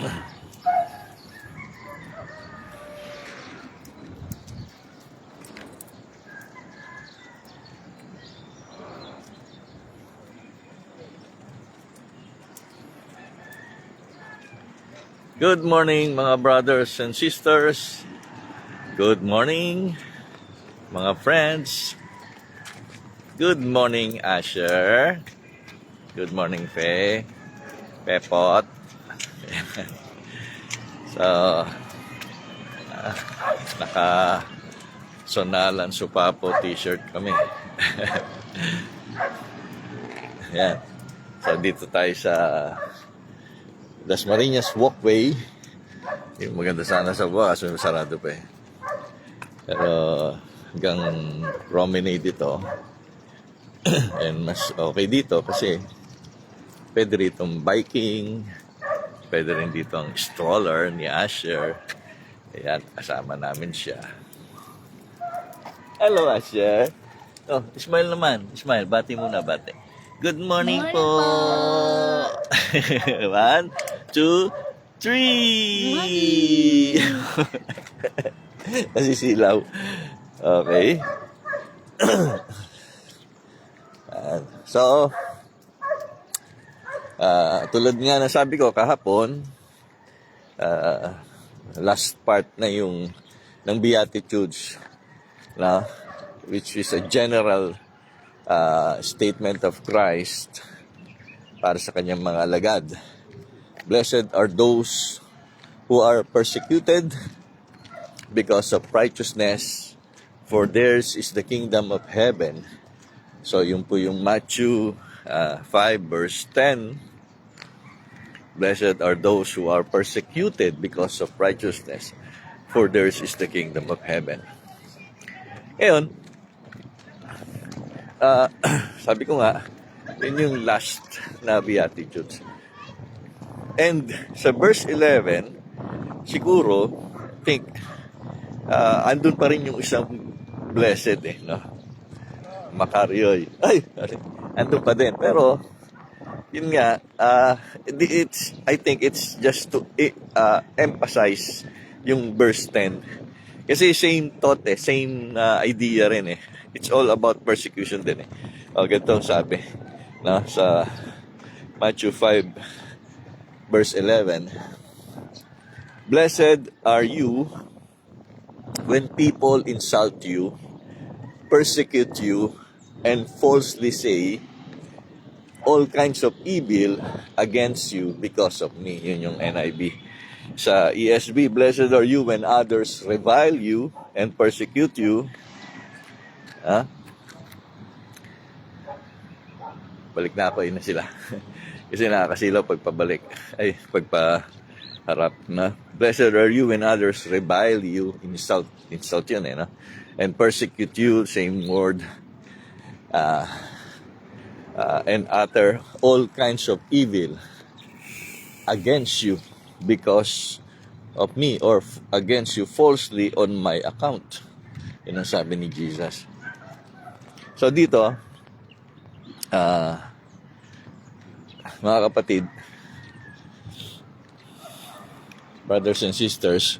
Good morning mga brothers and sisters. Good morning mga friends. Good morning Asher. Good morning Faye. Pepot. So, naka Sonalan Supapo t-shirt kami. Yan. So dito tayo sa Dasmariñas Walkway. Yung maganda sana sa buwan kasi sarado pa eh. Pero hanggang promenade ito. And mas okay dito kasi pwede rito biking, pwede rin dito ang stroller ni Asher. Ayan, kasama namin siya. Hello Asher. Oh, smile naman. Smile, bati muna, bati. Good morning, po. 1, 2, 3. Nasisilaw. Okay. So, tulad nga na sabi ko kahapon, last part na yung ng Beatitudes, na which is a general statement of Christ para sa kanyang mga alagad. Blessed are those who are persecuted because of righteousness, for theirs is the kingdom of heaven. So yun po yung Matthew 5 verse 10. Blessed are those who are persecuted because of righteousness, for theirs is the kingdom of heaven. Ngayon, sabi ko nga, yun yung last na Beatitudes. And sa verse 11, siguro, think, andun pa rin yung isang blessed no? Makaryoy. Ay, andun pa din. Pero, yun nga, I think it's just to emphasize yung verse 10. Kasi same thought same idea rin It's all about persecution din O, ganito sabi no, sa Matthew 5 verse 11. Blessed are you when people insult you, persecute you, and falsely say all kinds of evil against you because of me. Yun yung NIV. Sa ESV, blessed are you when others revile you and persecute you. Balik na ako, yun na sila. Kasi nakakasilaw pagpabalik. Ay, pagpaharap na. Blessed are you when others revile you, insult yun no? And persecute you, same word. And utter all kinds of evil against you because of me, or against you falsely on my account. Yun ang sabi ni Jesus. So dito, mga kapatid, brothers and sisters,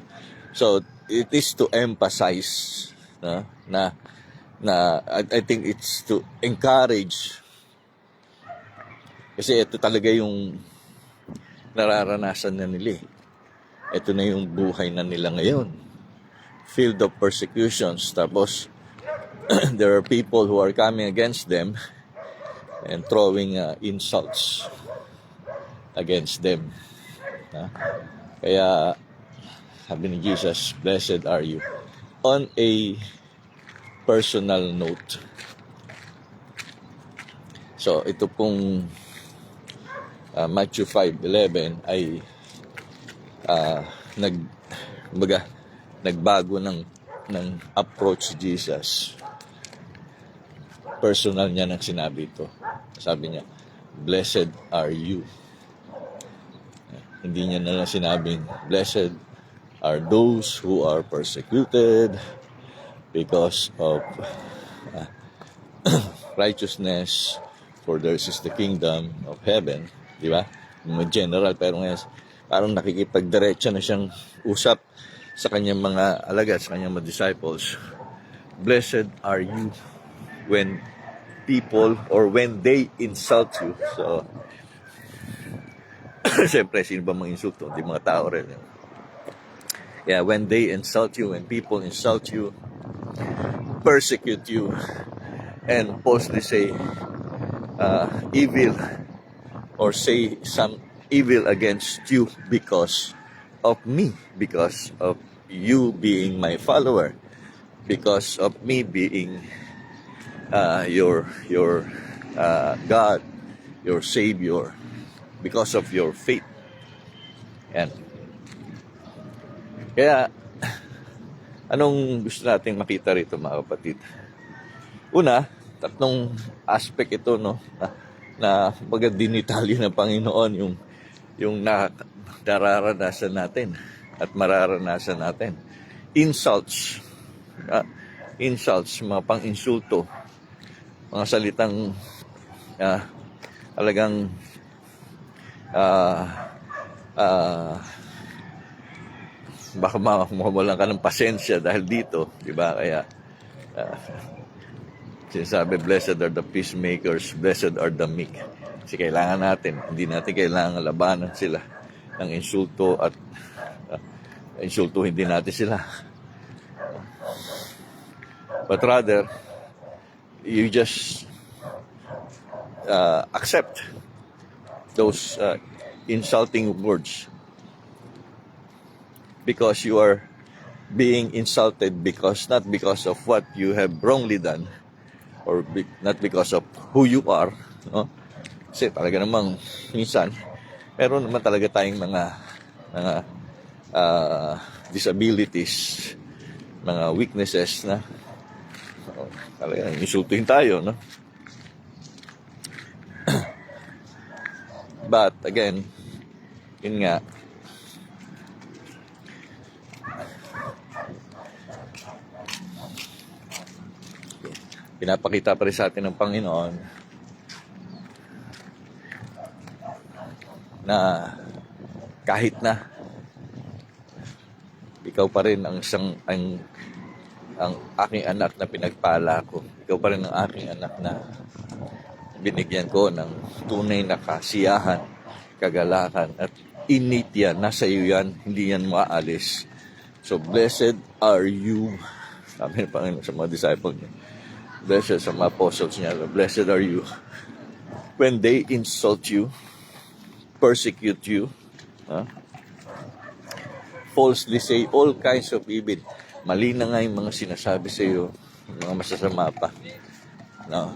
so it is to emphasize na I think it's to encourage, kasi ito talaga yung nararanasan na nila ito na yung buhay na nila ngayon, field of persecutions. Tapos there are people who are coming against them and throwing insults against them. Kaya sabi ni Jesus, blessed are you. On a personal note, so ito pong Matthew 5:11 ay nagbago ng approach Jesus. Personal niya nang sinabi ito. Sabi niya, blessed are you. Hindi niya na lang sinabing, blessed are those who are persecuted because of righteousness, for theirs is the kingdom of heaven. Di ba? General, pero ngayon, parang nakikipagdiretso na siyang usap sa kanyang mga alagad, sa kanyang mga disciples. Blessed are you when people or when they insult you. So, siyempre, sino ba mga insulto? Di mga tao rin. Yeah, when they insult you, when people insult you, persecute you, and falsely say evil or say some evil against you because of me, because of you being my follower, because of me being your God, your Savior, because of your faith. And kaya, anong gusto nating makita rito, mga kapatid? Una, tatlong aspect ito, no, na baga dinitalyo ng Panginoon yung nararanasan natin at mararanasan natin. Insults, insults, mga pang-insulto, mga salitang talagang baka mawalan ka ng pasensya dahil dito, di ba? Kaya sinasabi, blessed are the peacemakers, blessed are the meek. Kasi kailangan natin, hindi natin kailangan labanan sila ng insulto at insultuhin din natin sila. But rather, you just accept those insulting words because you are being insulted because not because of what you have wrongly done or not because of who you are, no? Kasi talaga namang minsan meron naman talaga tayong mga disabilities, mga weaknesses na talaga insultuhin tayo, no? But again, yun nga, pinapakita pa rin sa atin ng Panginoon na kahit na ikaw pa rin ang aking anak na pinagpala ko, ikaw pa rin ang aking anak na binigyan ko ng tunay na kasiyahan, kagalakan, at init yan, nasa iyo yan, hindi yan maalis. So, blessed are you, sabi ng Panginoon sa mga disciples niya, blessed sa mga apostles niya, blessed are you when they insult you, persecute you, falsely say all kinds of evil. Mali na nga yung mga sinasabi sa iyo, mga masasama pa. No?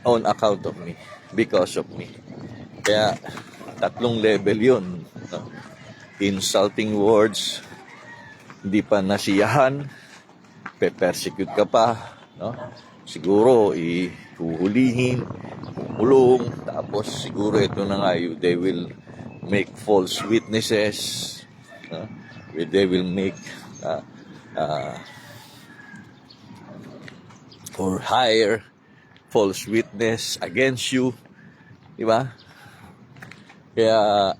On account of me, because of me. Kaya, tatlong level yun. No? Insulting words, hindi pa nasiyahan, pe-persecute ka pa, no? Siguro, ihuhulihin, kulong, tapos siguro ito na nga, they will make false witnesses, no? They will make or hire false witness against you, di ba? Kaya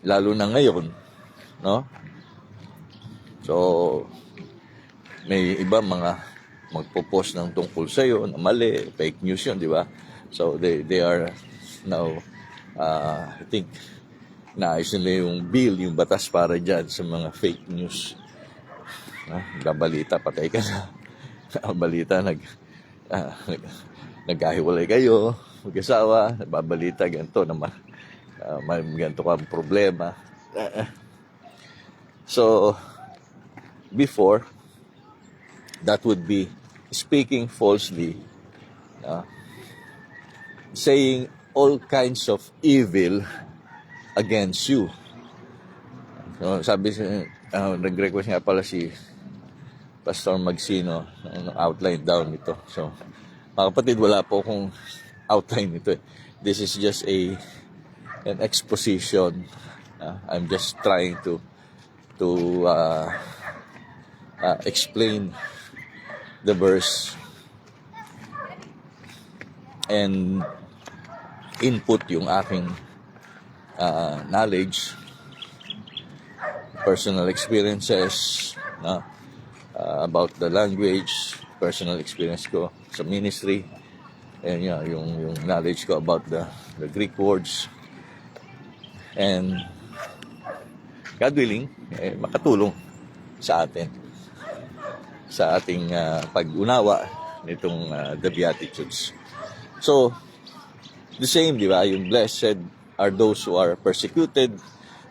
lalo na ngayon, no? So may iba mga magpo-post ng tungkol sa iyo na mali, fake news 'yun, di ba? So they are now I think naayos nila yung bill, yung batas para dyan sa mga fake news. Gabalita, patay ka na. Balita, nagkahiwalay kayo, mag-asawa, nababalita, ganito naman. Ganito ka problema. So, before, that would be speaking falsely, saying all kinds of evil against you. So, sabi, nag-request nga pala si Pastor Magsino ng outline down nito. So, mga kapatid, wala po akong outline nito. This is just an exposition. I'm just trying to explain the verse. And input yung aking knowledge, personal experiences, no? About the language, personal experience ko sa ministry, and yung knowledge ko about the Greek words, and God willing, makatulong sa atin sa ating pag-unawa nitong the Beatitudes. So, the same, di ba? Yung blessed are those who are persecuted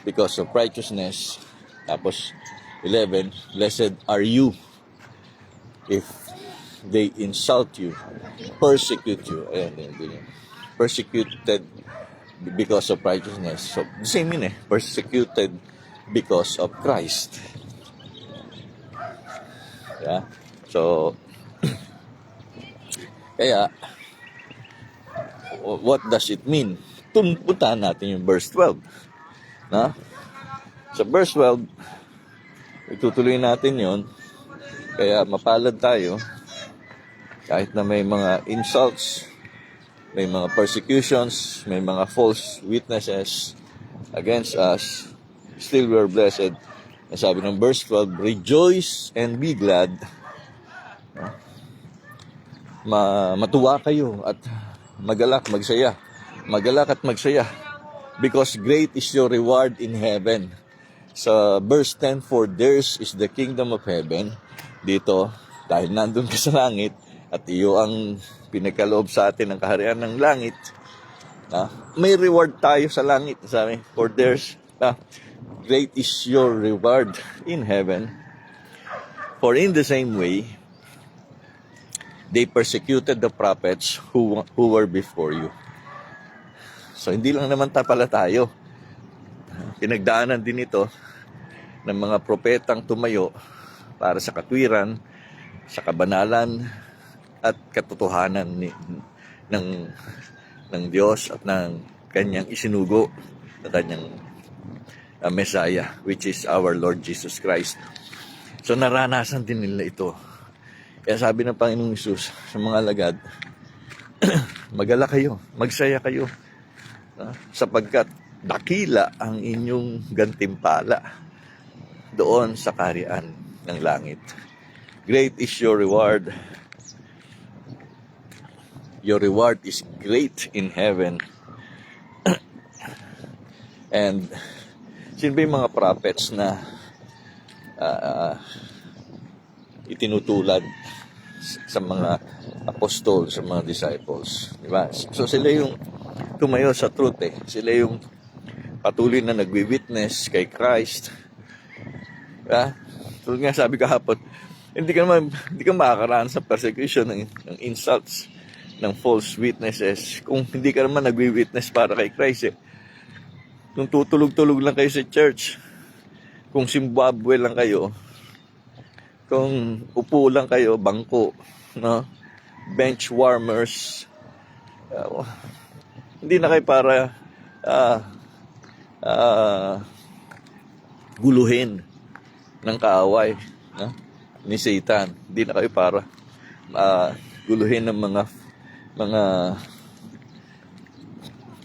because of righteousness. Tapos, 11, blessed are you if they insult you, persecute you. Ayan, persecuted because of righteousness. So, the same yun persecuted because of Christ. Yeah? So, kaya, what does it mean? Puntahan natin yung verse 12. No? Sa verse 12, itutuloy natin yon. Kaya mapalad tayo kahit na may mga insults, may mga persecutions, may mga false witnesses against us, still we are blessed. Sabi ng verse 12, rejoice and be glad. Matuwa kayo at magalak, magsaya. Magalak at magsaya because great is your reward in heaven. Sa verse 10, for theirs is the kingdom of heaven. Dito, dahil nandun ka sa langit at iyo ang pinagkaloob sa atin ng kaharian ng langit, may reward tayo sa langit. Sabi, for theirs, great is your reward in heaven. For in the same way, they persecuted the prophets who were before you. So, hindi lang naman pala tayo. Pinagdaanan din ito ng mga propetang tumayo para sa katwiran, sa kabanalan, at katotohanan ng Diyos at ng kanyang isinugo na kanyang Messiah, which is our Lord Jesus Christ. So naranasan din nila ito. Kaya sabi ng Panginoong Hesus sa mga alagad, magala kayo, magsaya kayo, sapagkat dakila ang inyong gantimpala doon sa kaharian ng langit. Great is your reward. Your reward is great in heaven. And sino ba yung mga prophets na itinutulad sa mga apostol, sa mga disciples? Diba? So sila yung tumayo sa truth Sila yung patuloy na nagwi-witness kay Christ. Tulad nga sabi kahapon, hindi ka makakaranas sa persecution ng insults, ng false witnesses kung hindi ka naman nagwi-witness para kay Christ Kung tutulog-tulog lang kayo sa church, kung Zimbabwe lang kayo, kung upo lang kayo, bangko, no? Bench warmers, hindi na kayo para guluhin ng kaaway ni Satan. Hindi na kayo para guluhin ng mga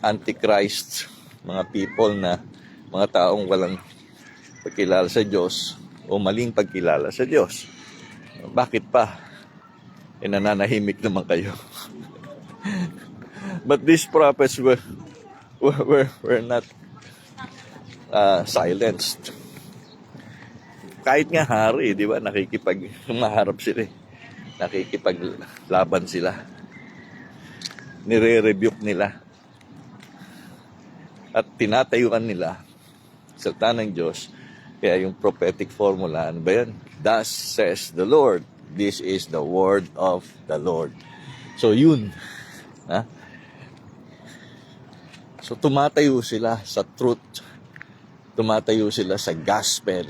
antichrist, mga people na mga taong walang pagkilala sa Diyos o maling pagkilala sa Diyos. Bakit pa? Nananahimik naman kayo. But these prophets were not silenced. Kahit nga hari, di ba, humaharap sila nakikipaglaban sila. Nire-rebuke nila. At tinatayuan nila salita ng Diyos. Kaya yung prophetic formula, ano ba yan? Thus says the Lord. This is the word of the Lord. So yun. So tumatayo sila sa truth. Tumatayo sila sa gospel.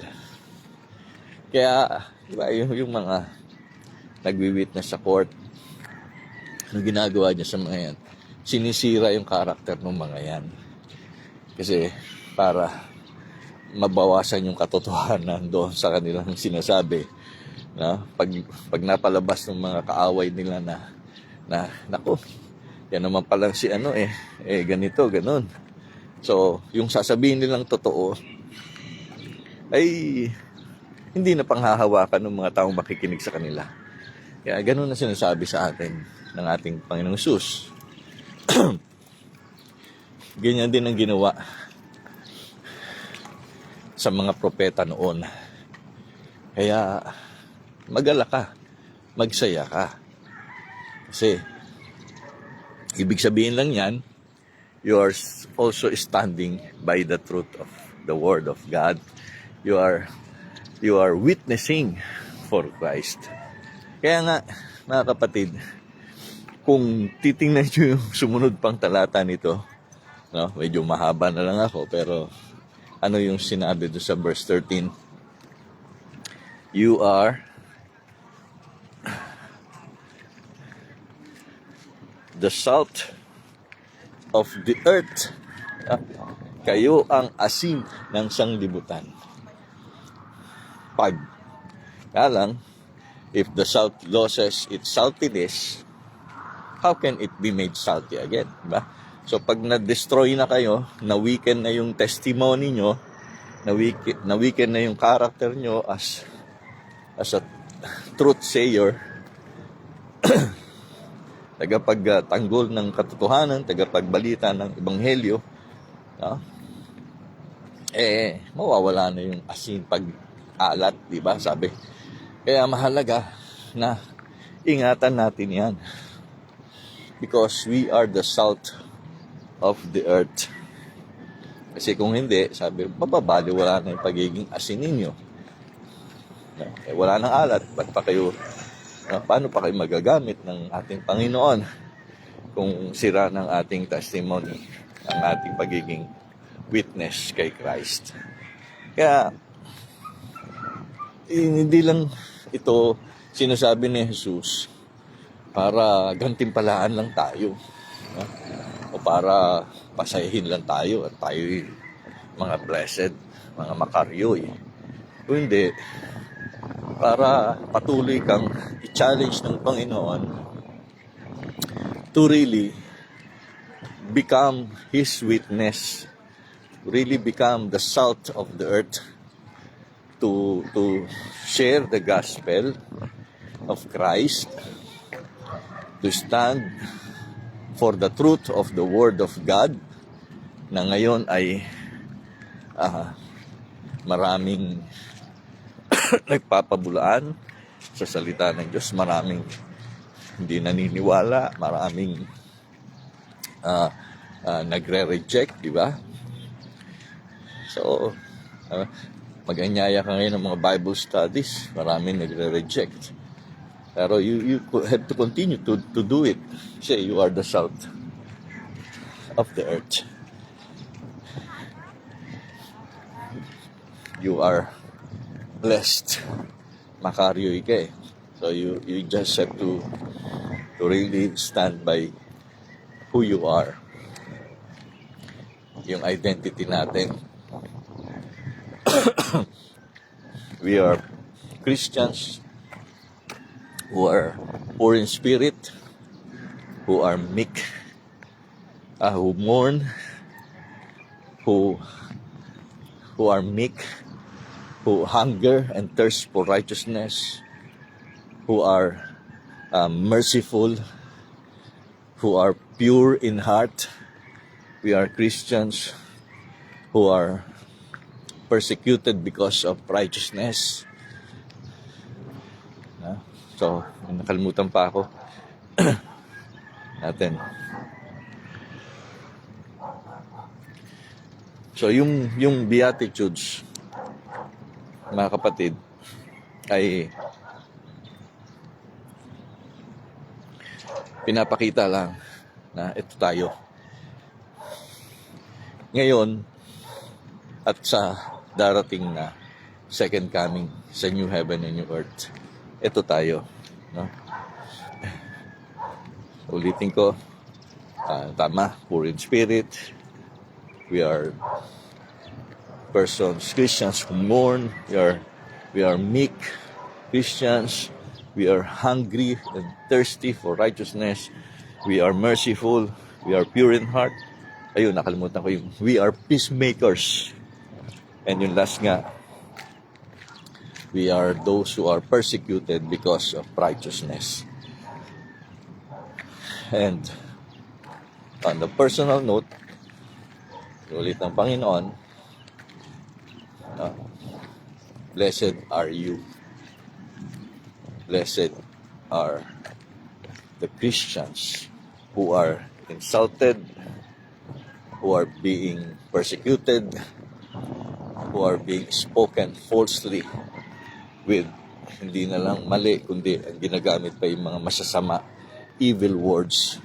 Kaya, di ba, yung mga nagwi-witness sa court, ano ginagawa niya sa mga yan? Sinisira yung karakter ng mga yan. Kasi para mabawasan yung katotohanan doon sa kanilang sinasabi. Pag napalabas ng mga kaaway nila na naku, yan naman palang si ganito, ganun. So, yung sasabihin nilang totoo ay hindi na panghahawakan ng mga taong makikinig sa kanila. Kaya ganun na sinasabi sa atin ng ating Panginoong Hesus. Ganyan din ang ginawa sa mga propeta noon. Kaya mag-alala ka, magsaya ka. Kasi ibig sabihin lang yan, you are also standing by the truth of the Word of God. You are witnessing for Christ. Kaya nga, mga kapatid, kung titingnan nyo yung sumunod pang talata nito, no, medyo mahaba na lang ako, pero ano yung sinabi doon sa verse 13? You are the salt of the earth. Kayo ang asin ng sanglibutan. Kaya lang, if the salt loses its saltiness, how can it be made salty again? Diba? So pag na-destroy na kayo, na-weaken na yung testimony nyo, na-weaken na yung character nyo as a truth sayer, tagapagtanggol ng katotohanan, tagapagbalita ng ebanghelyo, no? Mawawala na yung asin pag-alat, di ba? Sabi. Kaya mahalaga na ingatan natin yan. Because we are the salt of the earth. Kasi kung hindi, sabi, mababali, wala na yung pagiging asin ninyo. Wala nang alat, ba't pa kayo, paano pa kayo magagamit ng ating Panginoon kung sira ng ating testimony, ang ating pagiging witness kay Christ. Kaya, hindi lang ito sinasabi ni Jesus para gantimpalaan lang tayo, o para pasayahin lang tayo at tayo mga blessed, mga makaryo. Kung hindi, para patuloy kang i-challenge ng Panginoon to really become His witness, really become the salt of the earth, to share the gospel of Christ, to stand for the truth of the Word of God, na ngayon ay maraming nagpapabulaan sa salita ng Diyos, maraming hindi naniniwala, maraming nagre-reject, di ba? So, mag-anyaya ka ngayon ng mga Bible studies, maraming nagre-reject. Pero you have to continue to do it. Say, you are the salt of the earth. You are blessed. Makaryo ika. So you just have to really stand by who you are. Yung identity natin. We are Christians who are poor in spirit, who are meek, who mourn, who are meek, who hunger and thirst for righteousness, who are merciful, who are pure in heart. We are Christians who are persecuted because of righteousness. So, nakalimutan pa ako natin. So, yung Beatitudes, mga kapatid, ay pinapakita lang na ito tayo. Ngayon, at sa darating na second coming sa new heaven and new earth, ito tayo, no? Ulitin ko, tama, poor in spirit. We are persons, Christians who mourn. We are meek Christians. We are hungry and thirsty for righteousness. we are merciful, we are pure in heart. Ayun, nakalimutan ko yung we are peacemakers. And yung last nga, we are those who are persecuted because of righteousness. And on the personal note, ulit ng Panginoon, blessed are you. Blessed are the Christians who are insulted, who are being persecuted, who are being spoken falsely with hindi na lang mali, kundi ang ginagamit pa yung mga masasama, evil words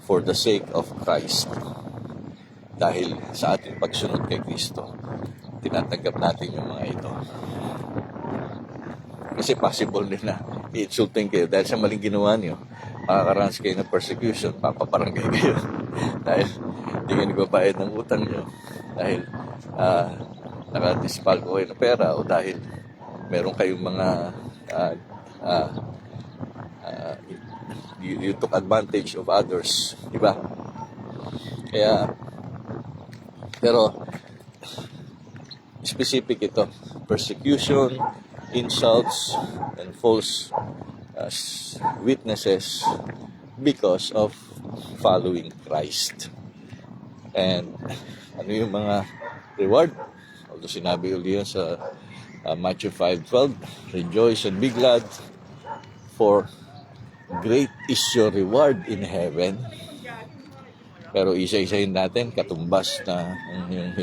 for the sake of Christ. Dahil sa ating pagsunod kay Kristo, tinatanggap natin yung mga ito. Kasi possible din na i-insulting kayo dahil sa maling ginawa niyo, makakaranas kayo ng persecution, papaparangay kayo dahil hindi kayo nagbabayad ng utang niyo, dahil nakadispal ko kayo ng pera, o dahil meron kayong mga you took advantage of others, diba? Kaya pero specific ito, persecution, insults, and false witnesses because of following Christ. And ano yung mga reward? Although sinabi ulit yun sa Matthew 5:12, rejoice and be glad, for great is your reward in heaven. Pero isa-isahin natin, katumbas na yung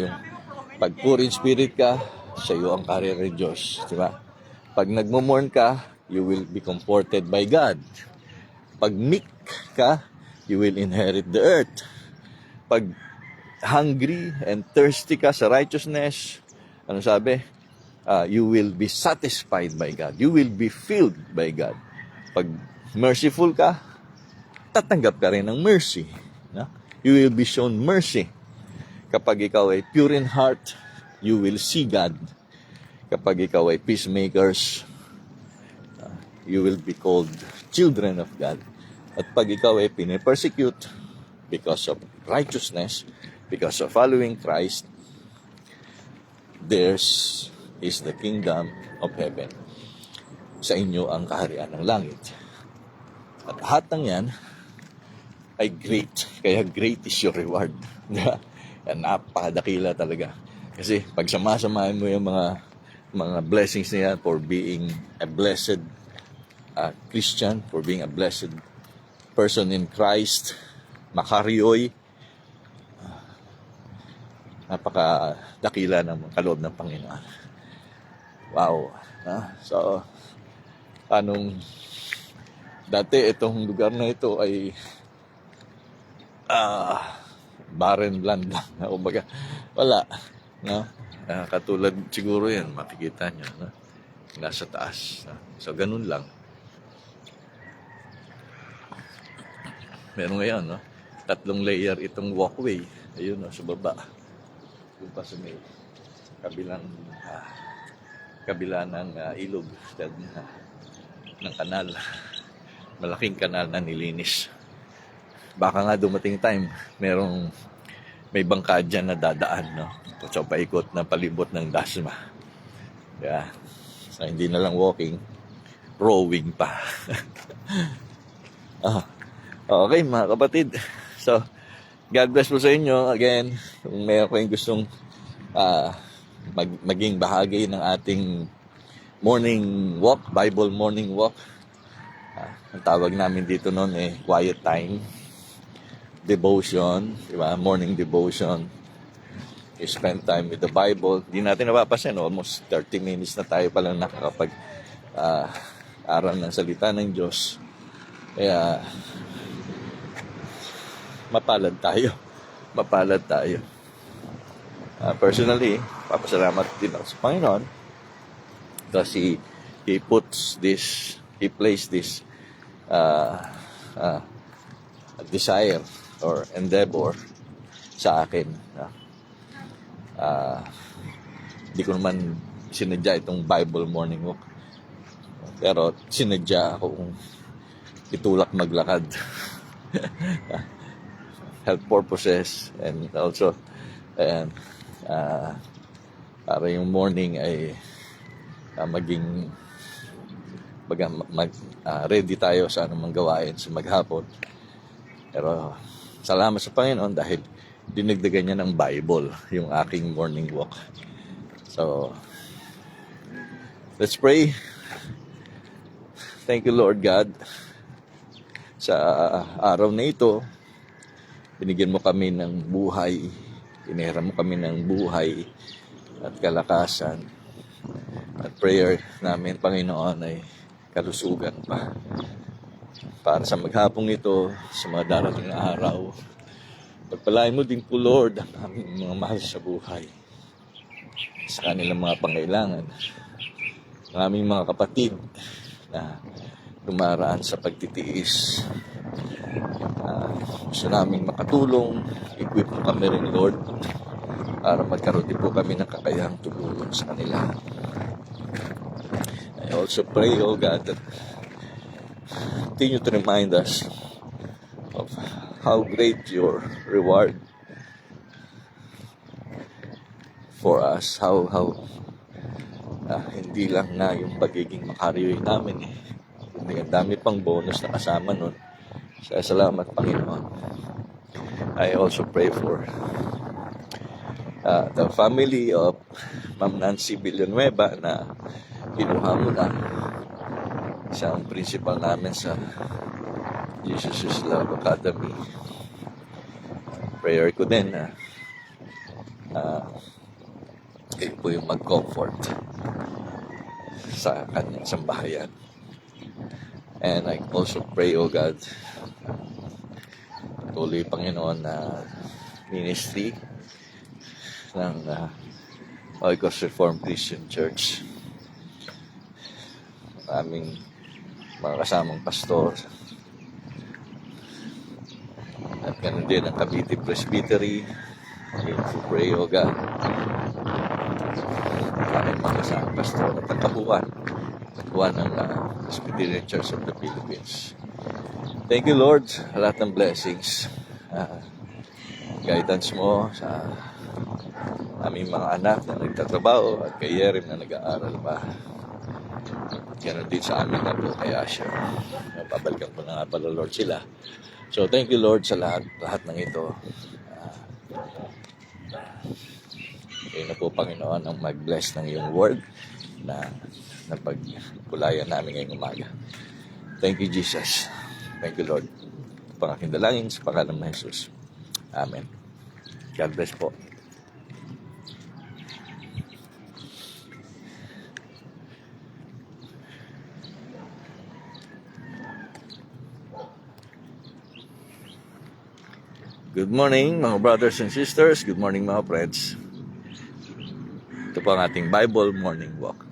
pag poor in spirit ka, sa iyo ang career ng Diyos. Diba? Pag nagmumorn ka, you will be comforted by God. Pag meek ka, you will inherit the earth. Pag hungry and thirsty ka sa righteousness, ano sabi? You will be satisfied by God. You will be filled by God. Pag merciful ka, tatanggap ka rin ng mercy. No? You will be shown mercy. Kapag ikaw ay pure in heart, you will see God. Kapag ikaw ay peacemakers, you will be called children of God. At pag ikaw ay pinipersecute because of righteousness, because of following Christ, theirs is the kingdom of heaven. Sa inyo ang kaharian ng langit. At lahat ng yan ay great. Kaya great is your reward. Yan, napakadakila talaga. Kasi pag samasamahin mo yung mga blessings na yan for being a blessed Christian, for being a blessed person in Christ, makaryoy, napakadakila ng kaloob ng Panginoon. Wow. So, dati itong lugar na ito ay barren land lang. Kumbaga, wala. No? Katulad siguro yan, makikita nyo. No? Nasa taas. No? So, ganun lang. Meron ngayon, no? 3 layer itong walkway. Ayun, no? Sa baba. Doon pa sa may kabila ng ilog ng kanal. Malaking kanal na nilinis. Baka nga dumating time, may bangka dyan na dadaan, no? So, paikot na palibot ng Dasma. Yeah. So, hindi na lang walking, rowing pa. Okay, mga kapatid. So, God bless po sa inyo. Again, kung mayroon kayong gustong maging bahagi ng ating morning walk, Bible morning walk. Ang tawag namin dito noon quiet time, devotion, diba? Morning devotion. You spend time with the Bible. Hindi natin napapasin, almost 30 minutes na tayo palang nakakapag aral ng salita ng Diyos. Kaya mapalad tayo. Personally, papasalamat din ako sa Panginoon because He placed this desire or endeavor sa akin. Hindi ko naman sinadya itong Bible morning walk, pero sinadya akong itulak maglakad. Health purposes and also and para yung morning ay maging ready tayo sa anumang gawain sa maghapon. Pero salamat sa Panginoon dahil dinagdagan niya ng Bible yung aking morning walk. So let's pray. Thank you, Lord God, sa araw na ito. Binigyan mo kami ng buhay, pinahiram mo kami ng buhay at kalakasan. At prayer namin, Panginoon, ay kalusugan pa. Para sa maghapong ito, sa mga darating na araw, pagpalain mo din po, Lord, ang aming mga mahal sa buhay, sa kanilang mga pangailangan, ang aming mga kapatid na dumaraan sa pagtitiis. Gusto naming makatulong, equip mo kami rin, Lord, para magkaroon din po kami ng kakayahang tumulong sa kanila. I also pray, oh God, that continue to remind us of how great your reward for us, how hindi lang na yung pagiging makaryoy namin kundi ang dami pang bonus na kasama nun. Salamat, Panginoon. I also pray for the family of Ma'am Nancy Villanueva na kinuha mo na siyang principal namin sa Jesus is Love Academy. Prayer ko din na kayo po yung mag-comfort sa kanyang sambahayan. And I also pray, oh God, patuloy, Panginoon, na ministry ng Oikos Reformed Christian Church. Aming mga kasamang pastor. At ganoon din ang Cavite Presbytery. To pray, oh God, aming mga kasamang pastor at ang kabuuan ng Presbyterian Church of the Philippines. Thank you, Lord, sa lahat ng blessings. Guidance mo sa aming mga anak na nagtatrabaho at kay Yerim na nag-aaral pa. Ganon din sa amin na po kay Asher. Babalikan ko na nga pala, Lord, sila. So, thank you, Lord, sa lahat ng ito. Kayo na po, Panginoon, ang mag-bless ng iyong word na napagkulayan namin ngayong umaga. Thank you, Jesus. Thank you, Lord. Pangaking dalangin sa pangalan ng Jesus. Amen. God bless po. Good morning, mga brothers and sisters. Good morning, mga friends. Ito po ang ating Bible Morning Walk.